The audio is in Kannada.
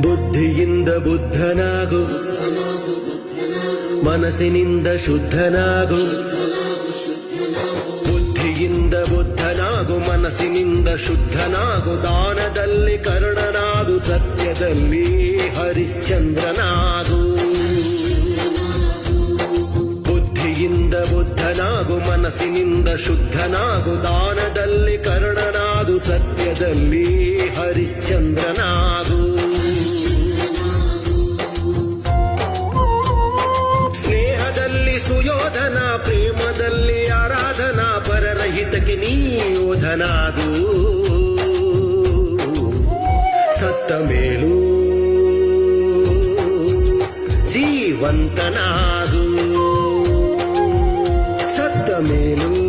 ಬುದ್ಧಿಯಿಂದ ಬುದ್ಧನಾಗು, ಮನಸ್ಸಿನಿಂದ ಶುದ್ಧನಾಗು. ಬುದ್ಧಿಯಿಂದ ಬುದ್ಧನಾಗು, ಮನಸ್ಸಿನಿಂದ ಶುದ್ಧನಾಗು. ದಾನದಲ್ಲಿ ಕರ್ಣನಾಗು, ಸತ್ಯದಲ್ಲಿ ಹರಿಶ್ಚಂದ್ರನಾಗು. ಬುದ್ಧಿಯಿಂದ ಬುದ್ಧನಾಗು, ಮನಸ್ಸಿನಿಂದ ಶುದ್ಧನಾಗು. ದಾನದಲ್ಲಿ ಕರ್ಣನಾಗು, ಸತ್ಯದಲ್ಲಿ ಹರಿಶ್ಚಂದ್ರನಾಗು. ಸ್ನೇಹದಲ್ಲಿ ಸುಯೋಧನ, ಪ್ರೇಮದಲ್ಲಿ ಆರಾಧನಾ. ಪರರಹಿತಕ್ಕೆ ನೀ ಯೋಧನಾಗು. ಸತ್ತ ಮೇಲೂ ಜೀವಂತನಾಗು. ಸತ್ತ ಮೇಲೂ